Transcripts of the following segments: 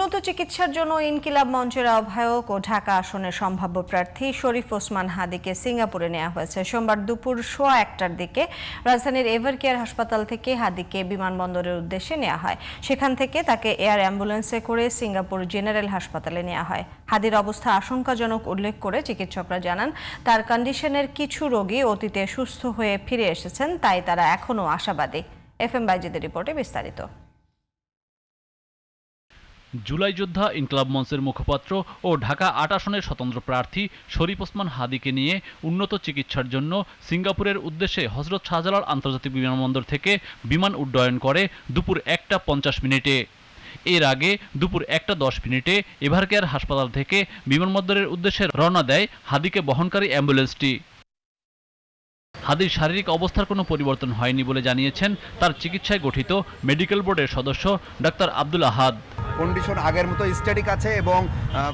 উন্নত চিকিৎসার জন্য ইনকিলাব মঞ্চের আহ্বায়ক ও ঢাকা আসনের সম্ভাব্য প্রার্থী শরীফ ওসমান হাদিকে সিঙ্গাপুরে নেওয়া হয়েছে। সোমবার দুপুর 1:15টার দিকে রাজধানীর এভারকেয়ার হাসপাতাল থেকে হাদিকে বিমানবন্দরের উদ্দেশ্যে নেওয়া হয়। সেখান থেকে তাকে এয়ার অ্যাম্বুলেন্সে করে সিঙ্গাপুর জেনারেল হাসপাতালে নেওয়া হয়। হাদির অবস্থা আশঙ্কাজনক উল্লেখ করে চিকিৎসকরা জানান, তার কন্ডিশনের কিছু রোগী অতীতে সুস্থ হয়ে ফিরে এসেছেন, তাই তারা এখনও আশাবাদী। FM বাইজিদের রিপোর্টে বিস্তারিত। জুলাই যোদ্ধা ইনকিলাব মঞ্চের মুখপাত্র ও ঢাকা ৮ আসনের স্বতন্ত্র প্রার্থী শরীফ ওসমান হাদিকে নিয়ে উন্নত চিকিৎসার জন্য সিঙ্গাপুরের উদ্দেশ্যে হযরত শাহজালাল আন্তর্জাতিক বিমানবন্দর থেকে বিমান উড্ডয়ন করে দুপুর 1টা 50 মিনিটে। এর আগে দুপুর 1টা 10 মিনিটে এভারকেয়ার হাসপাতাল থেকে বিমানবন্দরের উদ্দেশ্যে রওনা দেয় হাদিকে বহনকারী অ্যাম্বুলেন্সটি। হাদির শারীরিক অবস্থার কোনো পরিবর্তন হয়নি বলে জানিয়েছেন তার চিকিৎসায় গঠিত মেডিকেল বোর্ডের সদস্য ডাক্তার আব্দুল আহাদ। কন্ডিশন আগের মতো স্ট্যাটিক আছে এবং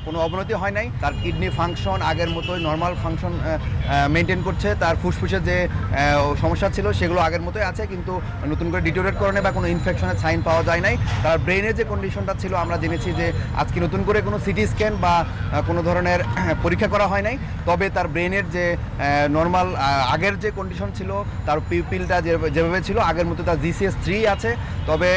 কোনো অবনতি হয় নাই। তার কিডনি ফাংশন আগের মতোই নর্মাল ফাংশন মেনটেন করছে। তার ফুসফুসের যে সমস্যা ছিল সেগুলো আগের মতোই আছে, কিন্তু নতুন করে ডিটোরেট করে বা কোনো ইনফেকশনের সাইন পাওয়া যায় নাই। তার ব্রেনের যে কন্ডিশনটা ছিল আমরা জেনেছি যে আজকে নতুন করে কোনো সিটি স্ক্যান বা কোনো ধরনের পরীক্ষা করা হয় নাই। তবে তার ব্রেনের যে নর্মাল আগের যে কন্ডিশন ছিল, তার পিউপিলটা যেভাবে ছিল আগের মতো তার GCS 3 আছে। তবে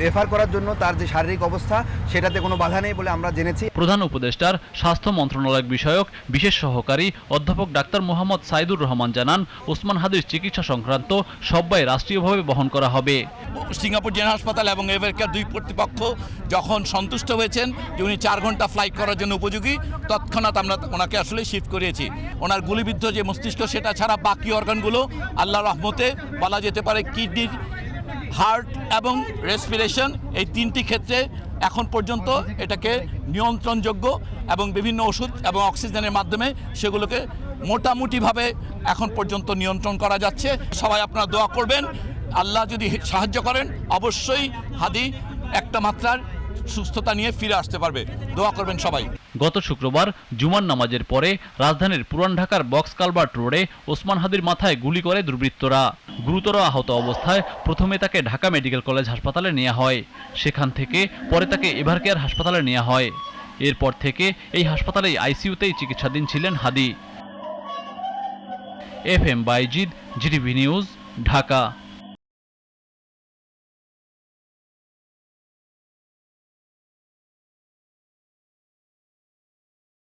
রেফার করার জন্য তার যে শারীরিক অবস্থা সেটাতে কোনো বাধা নেই বলে আমরা জেনেছি। প্রধান উপদেষ্টার স্বাস্থ্য মন্ত্রণালয় বিষয়ক বিশেষ সহকারী অধ্যাপক ডাক্তার মোহাম্মদ সাইদুর রহমান জানান, ওসমান হাদির চিকিৎসা সংক্রান্ত সব ব্যয় রাষ্ট্রীয়ভাবে বহন করা হবে। সিঙ্গাপুর জেনারেল হাসপাতাল এবং এভারকেয়ার দুই কর্তৃপক্ষ যখন সন্তুষ্ট হয়েছেন যে উনি 4 ঘন্টা ফ্লাইট করার জন্য উপযোগী, তৎক্ষণাৎ আমরা ওনাকে আসলে শিফট করিয়েছি। ওনার গুলিবিদ্ধ যে মস্তিষ্ক সেটা ছাড়া বাকি অর্গানগুলো আল্লাহর রহমতে বলা যেতে পারে কিডনির, হার্ট এবং রেসপিরেশন, এই 3টি ক্ষেত্রে এখন পর্যন্ত এটাকে নিয়ন্ত্রণযোগ্য এবং বিভিন্ন ওষুধ এবং অক্সিজেনের মাধ্যমে সেগুলোকে মোটামুটিভাবে এখন পর্যন্ত নিয়ন্ত্রণ করা যাচ্ছে। সবাই আপনারা দোয়া করবেন, আল্লাহ যদি সাহায্য করেন অবশ্যই হাদি একটা মাত্রার সুস্থতা নিয়ে ফিরে আসতে পারবে। দোয়া করবেন সবাই। গত শুক্রবার জুমার নামাজের পরে রাজধানীর পুরান ঢাকার বক্স কালভার্ট রোডে ওসমান হাদির মাথায় গুলি করে দুর্বৃত্তরা। গুরুতর আহত অবস্থায় প্রথমে তাকে ঢাকা মেডিকেল কলেজ হাসপাতালে নেওয়া হয়। সেখান থেকে পরে তাকে এভারকেয়ার হাসপাতালে নেওয়া হয়। এরপর থেকে এই হাসপাতালেই আইসিইউতেই চিকিৎসাধীন ছিলেন Hadi. FM Bayezid, GTV news, Dhaka.